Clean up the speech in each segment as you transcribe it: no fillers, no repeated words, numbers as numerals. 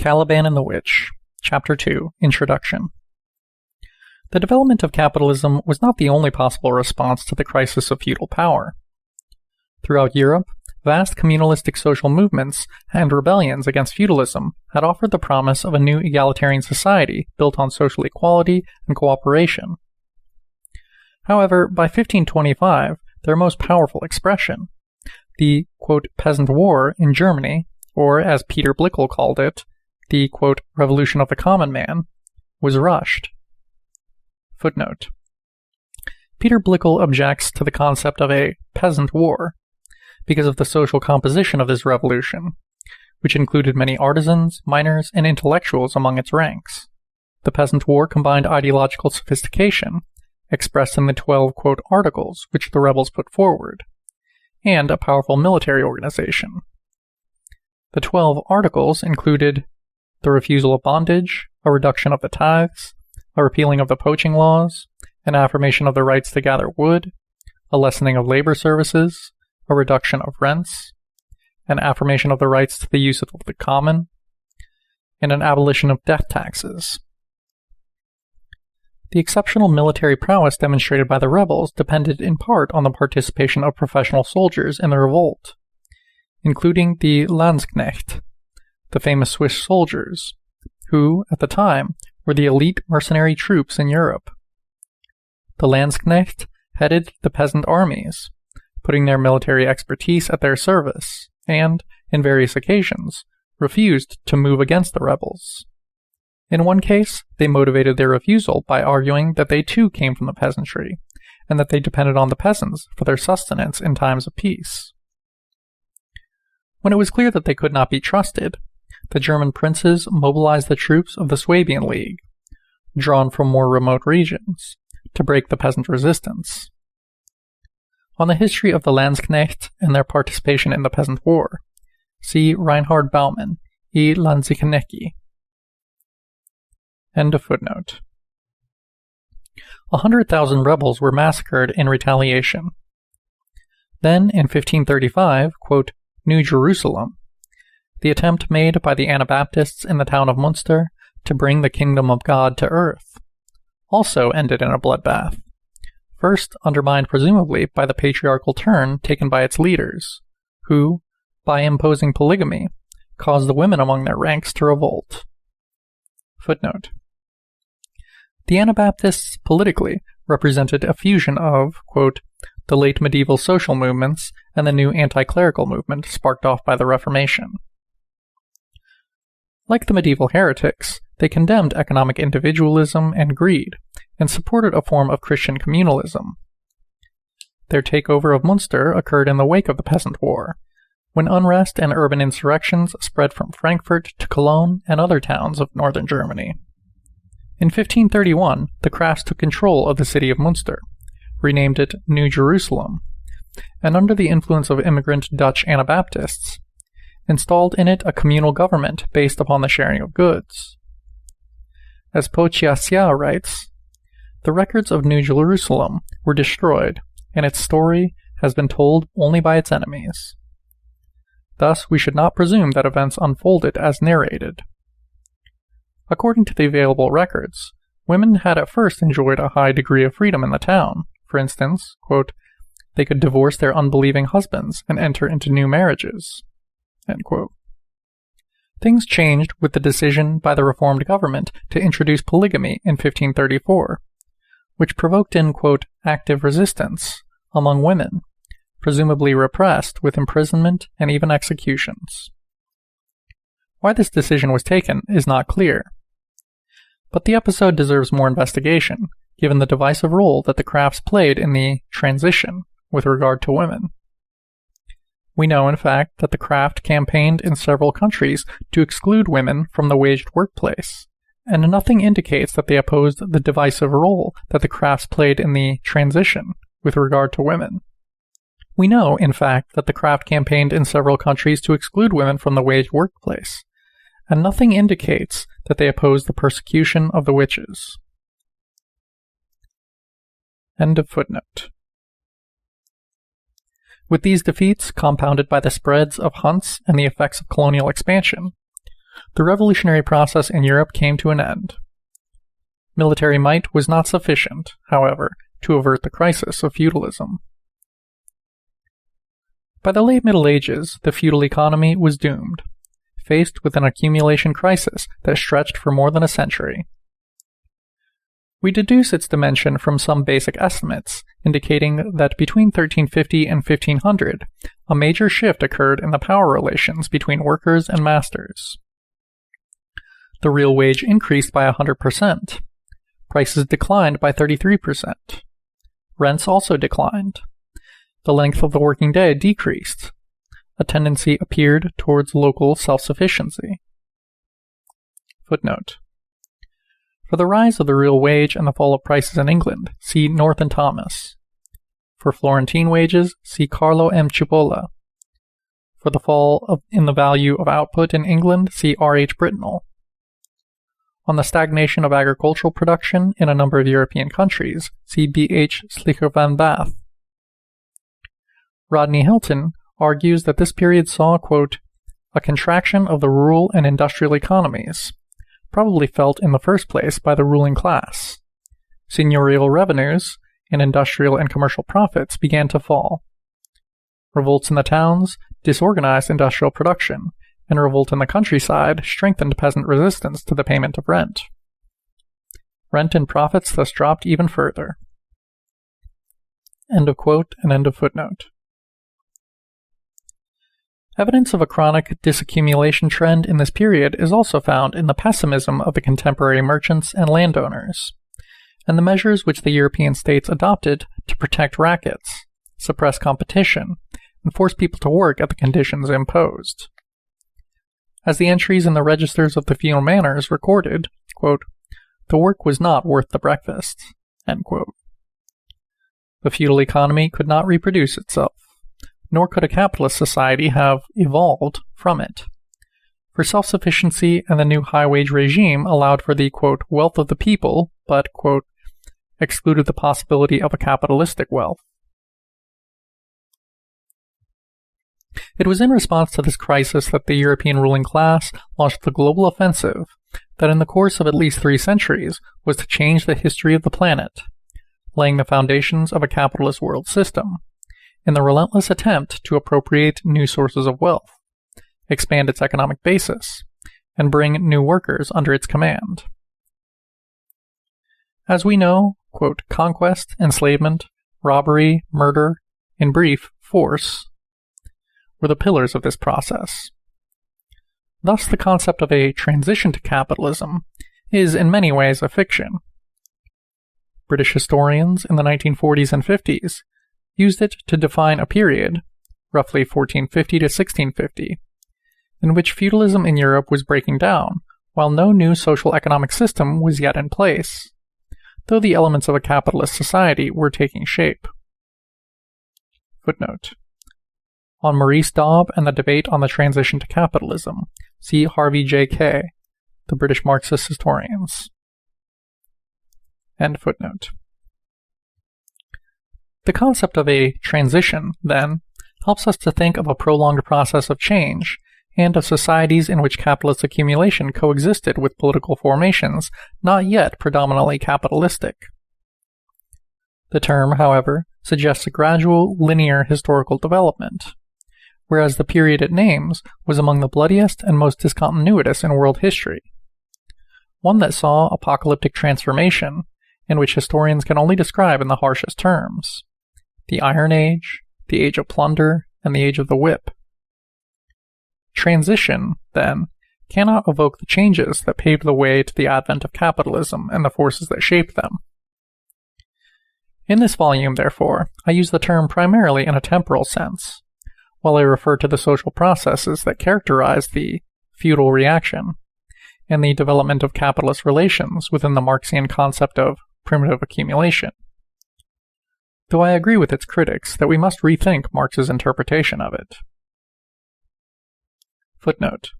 Caliban and the Witch, Chapter 2, Introduction. The development of capitalism was not the only possible response to the crisis of feudal power. Throughout Europe, vast communalistic social movements and rebellions against feudalism had offered the promise of a new egalitarian society built on social equality and cooperation. However, by 1525, their most powerful expression, the, quote, peasant war in Germany, or as Peter Blickel called it, the, quote, revolution of the common man, was rushed. Footnote. Peter Blickel objects to the concept of a peasant war because of the social composition of this revolution, which included many artisans, miners, and intellectuals among its ranks. The peasant war combined ideological sophistication, expressed in the 12, quote, articles which the rebels put forward, and a powerful military organization. The 12 articles included the refusal of bondage, a reduction of the tithes, a repealing of the poaching laws, an affirmation of the rights to gather wood, a lessening of labor services, a reduction of rents, an affirmation of the rights to the use of the common, and an abolition of death taxes. The exceptional military prowess demonstrated by the rebels depended in part on the participation of professional soldiers in the revolt, including the Landsknecht, the famous Swiss soldiers, who, at the time, were the elite mercenary troops in Europe. The Landsknecht headed the peasant armies, putting their military expertise at their service, and, in various occasions, refused to move against the rebels. In one case, they motivated their refusal by arguing that they too came from the peasantry, and that they depended on the peasants for their sustenance in times of peace. When it was clear that they could not be trusted, the German princes mobilized the troops of the Swabian League, drawn from more remote regions, to break the peasant resistance. On the history of the Landsknecht and their participation in the peasant war, see Reinhard Baumann, E. Landsknecki. End of footnote. 100,000 rebels were massacred in retaliation. Then, in 1535, quote, New Jerusalem, the attempt made by the Anabaptists in the town of Munster to bring the kingdom of God to earth, also ended in a bloodbath, first undermined presumably by the patriarchal turn taken by its leaders, who, by imposing polygamy, caused the women among their ranks to revolt. Footnote. The Anabaptists politically represented a fusion of, quote, the late medieval social movements and the new anti-clerical movement sparked off by the Reformation. Like the medieval heretics, they condemned economic individualism and greed, and supported a form of Christian communalism. Their takeover of Munster occurred in the wake of the Peasant War, when unrest and urban insurrections spread from Frankfurt to Cologne and other towns of northern Germany. In 1531, the Crafts took control of the city of Munster, renamed it New Jerusalem, and under the influence of immigrant Dutch Anabaptists, installed in it a communal government based upon the sharing of goods. As Pociassia writes, the records of New Jerusalem were destroyed, and its story has been told only by its enemies. Thus, we should not presume that events unfolded as narrated. According to the available records, women had at first enjoyed a high degree of freedom in the town. For instance, quote, they could divorce their unbelieving husbands and enter into new marriages. End quote. Things changed with the decision by the reformed government to introduce polygamy in 1534, which provoked in, quote, active resistance among women, presumably repressed with imprisonment and even executions. Why this decision was taken is not clear, but the episode deserves more investigation, given the divisive role that the Crafts played in the transition with regard to women. We know, in fact, that the Craft campaigned in several countries to exclude women from the waged workplace, and nothing indicates that they opposed the divisive role that the Crafts played in the transition with regard to women. We know, in fact, that the Craft campaigned in several countries to exclude women from the waged workplace, and nothing indicates that they opposed the persecution of the witches. End of footnote. With these defeats, compounded by the spreads of hunts and the effects of colonial expansion, the revolutionary process in Europe came to an end. Military might was not sufficient, however, to avert the crisis of feudalism. By the late Middle Ages, the feudal economy was doomed, faced with an accumulation crisis that stretched for more than a century. We deduce its dimension from some basic estimates, indicating that between 1350 and 1500, a major shift occurred in the power relations between workers and masters. The real wage increased by 100%. Prices declined by 33%. Rents also declined. The length of the working day decreased. A tendency appeared towards local self-sufficiency. Footnote. For the rise of the real wage and the fall of prices in England, see North and Thomas. For Florentine wages, see Carlo M. Cipolla. For the fall in the value of output in England, see R. H. Britnell. On the stagnation of agricultural production in a number of European countries, see B. H. Schleicher van Bath. Rodney Hilton argues that this period saw, quote, a contraction of the rural and industrial economies, probably felt in the first place by the ruling class. Seigneurial revenues and industrial and commercial profits began to fall. Revolts in the towns disorganized industrial production, and revolt in the countryside strengthened peasant resistance to the payment of rent. Rent and profits thus dropped even further. End of quote and end of footnote. Evidence of a chronic disaccumulation trend in this period is also found in the pessimism of the contemporary merchants and landowners, and the measures which the European states adopted to protect rackets, suppress competition, and force people to work at the conditions imposed. As the entries in the registers of the feudal manors recorded, quote, the work was not worth the breakfast, end quote. The feudal economy could not reproduce itself, nor could a capitalist society have evolved from it. For self-sufficiency and the new high-wage regime allowed for the, quote, wealth of the people, but, quote, excluded the possibility of a capitalistic wealth. It was in response to this crisis that the European ruling class launched the global offensive that in the course of at least 3 centuries was to change the history of the planet, laying the foundations of a capitalist world system, in the relentless attempt to appropriate new sources of wealth, expand its economic basis, and bring new workers under its command. As we know, quote, conquest, enslavement, robbery, murder, in brief, force, were the pillars of this process. Thus, the concept of a transition to capitalism is in many ways a fiction. British historians in the 1940s and 50s used it to define a period, roughly 1450 to 1650, in which feudalism in Europe was breaking down, while no new social economic system was yet in place, though the elements of a capitalist society were taking shape. Footnote. On Maurice Daub and the debate on the transition to capitalism, see Harvey J. Kay, the British Marxist historians. End footnote. The concept of a transition, then, helps us to think of a prolonged process of change, and of societies in which capitalist accumulation coexisted with political formations not yet predominantly capitalistic. The term, however, suggests a gradual, linear historical development, whereas the period it names was among the bloodiest and most discontinuous in world history, one that saw apocalyptic transformation, in which historians can only describe in the harshest terms: the Iron Age, the Age of Plunder, and the Age of the Whip. Transition, then, cannot evoke the changes that paved the way to the advent of capitalism and the forces that shaped them. In this volume, therefore, I use the term primarily in a temporal sense, while I refer to the social processes that characterize the feudal reaction and the development of capitalist relations within the Marxian concept of primitive accumulation, though I agree with its critics that we must rethink Marx's interpretation of it. Footnote.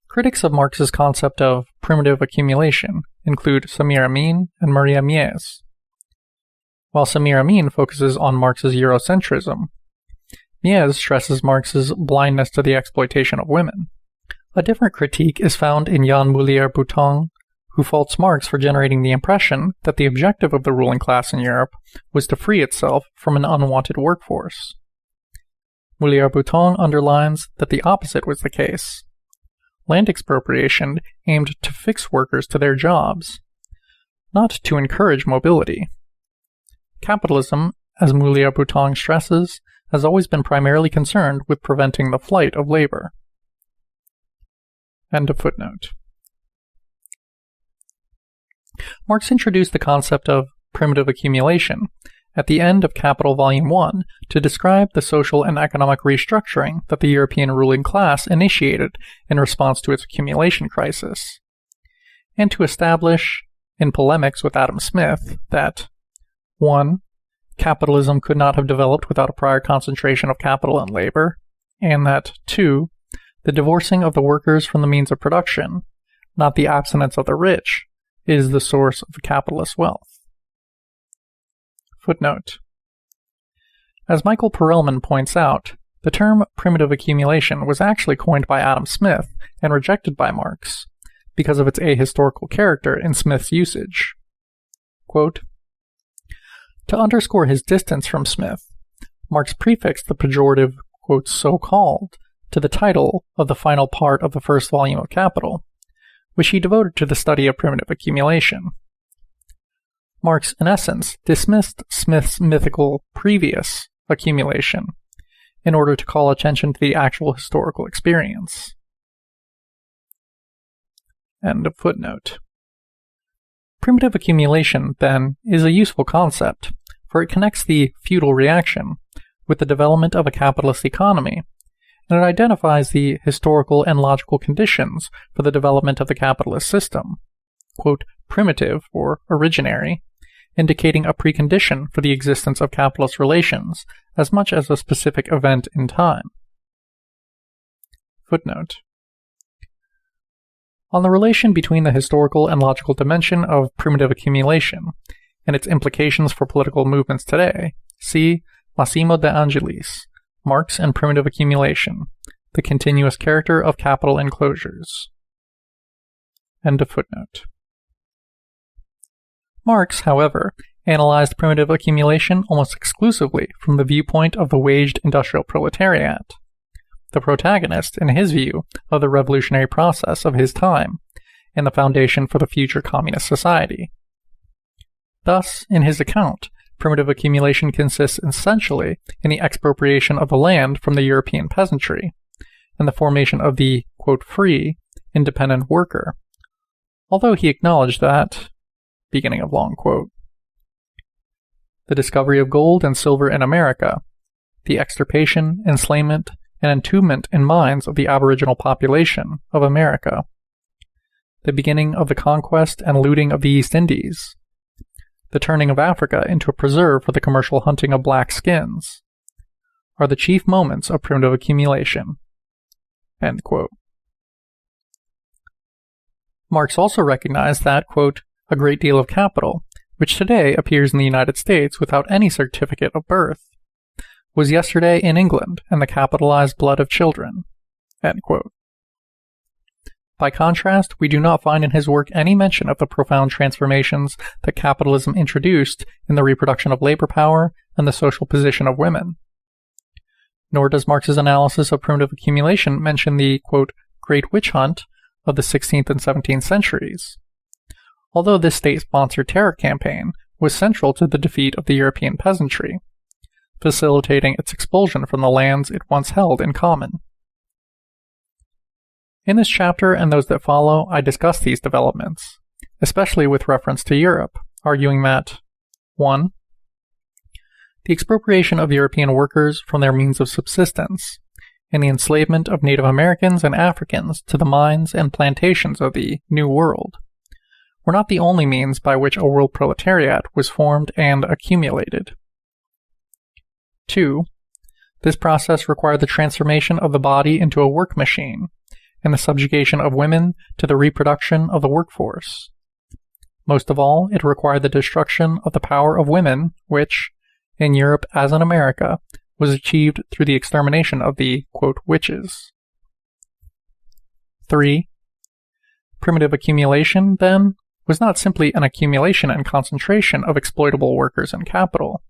Critics of Marx's concept of primitive accumulation include Samir Amin and Maria Mies. While Samir Amin focuses on Marx's Eurocentrism, Mies stresses Marx's blindness to the exploitation of women, A different critique is found in Jan Moulier-Bouton, who faults Marx for generating the impression that the objective of the ruling class in Europe was to free itself from an unwanted workforce. Moulier-Bouton underlines that the opposite was the case. Land expropriation aimed to fix workers to their jobs, not to encourage mobility. Capitalism, as Moulier-Bouton stresses, has always been primarily concerned with preventing the flight of labor. End of footnote. Marx introduced the concept of primitive accumulation at the end of Capital Volume 1 to describe the social and economic restructuring that the European ruling class initiated in response to its accumulation crisis, and to establish, in polemics with Adam Smith, that 1. Capitalism could not have developed without a prior concentration of capital and labor, and that 2. The divorcing of the workers from the means of production, not the abstinence of the rich, is the source of the capitalist wealth. Footnote. As Michael Perelman points out, the term primitive accumulation was actually coined by Adam Smith and rejected by Marx because of its ahistorical character in Smith's usage. Quote, to underscore his distance from Smith, Marx prefixed the pejorative, quote, so-called, to the title of the final part of the first volume of Capital, which he devoted to the study of primitive accumulation. Marx, in essence, dismissed Smith's mythical previous accumulation in order to call attention to the actual historical experience. End of footnote. Primitive accumulation, then, is a useful concept, for it connects the feudal reaction with the development of a capitalist economy, and it identifies the historical and logical conditions for the development of the capitalist system, quote, primitive or originary, indicating a precondition for the existence of capitalist relations as much as a specific event in time. Footnote. On the relation between the historical and logical dimension of primitive accumulation and its implications for political movements today, see Massimo de Angelis, Marx and Primitive Accumulation, the Continuous Character of Capital Enclosures. End of footnote. Marx, however, analyzed primitive accumulation almost exclusively from the viewpoint of the waged industrial proletariat, the protagonist, in his view, of the revolutionary process of his time, and the foundation for the future communist society. Thus, in his account, primitive accumulation consists essentially in the expropriation of the land from the European peasantry, and the formation of the, quote, free, independent worker, although he acknowledged that, beginning of long quote, the discovery of gold and silver in America, the extirpation, enslavement, and entombment in mines of the aboriginal population of America, the beginning of the conquest and looting of the East Indies, the turning of Africa into a preserve for the commercial hunting of black skins, are the chief moments of primitive accumulation. End quote. Marx also recognized that, quote, a great deal of capital, which today appears in the United States without any certificate of birth, was yesterday in England and the capitalized blood of children. End quote. By contrast, we do not find in his work any mention of the profound transformations that capitalism introduced in the reproduction of labor power and the social position of women. Nor does Marx's analysis of primitive accumulation mention the, quote, great witch hunt of the 16th and 17th centuries, although this state-sponsored terror campaign was central to the defeat of the European peasantry, facilitating its expulsion from the lands it once held in common. In this chapter and those that follow, I discuss these developments, especially with reference to Europe, arguing that 1. The expropriation of European workers from their means of subsistence, and the enslavement of Native Americans and Africans to the mines and plantations of the New World, were not the only means by which a world proletariat was formed and accumulated. 2. This process required the transformation of the body into a work machine, and the subjugation of women to the reproduction of the workforce. Most of all, it required the destruction of the power of women, which, in Europe as in America, was achieved through the extermination of the, quote, witches. 3. Primitive accumulation, then, was not simply an accumulation and concentration of exploitable workers and capital.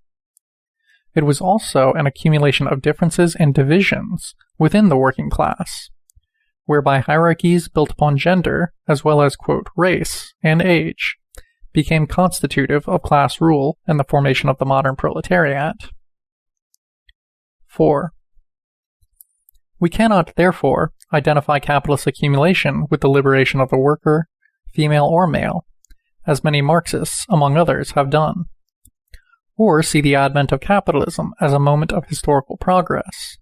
It was also an accumulation of differences and divisions within the working class, whereby hierarchies built upon gender, as well as, quote, race and age, became constitutive of class rule and the formation of the modern proletariat. 4. We cannot, therefore, identify capitalist accumulation with the liberation of the worker, female or male, as many Marxists, among others, have done, or see the advent of capitalism as a moment of historical progress.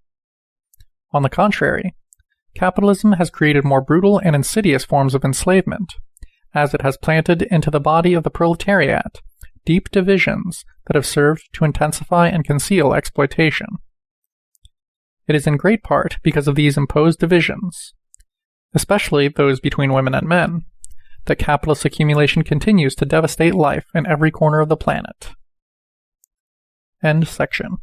On the contrary, capitalism has created more brutal and insidious forms of enslavement, as it has planted into the body of the proletariat deep divisions that have served to intensify and conceal exploitation. It is in great part because of these imposed divisions, especially those between women and men, that capitalist accumulation continues to devastate life in every corner of the planet. End section.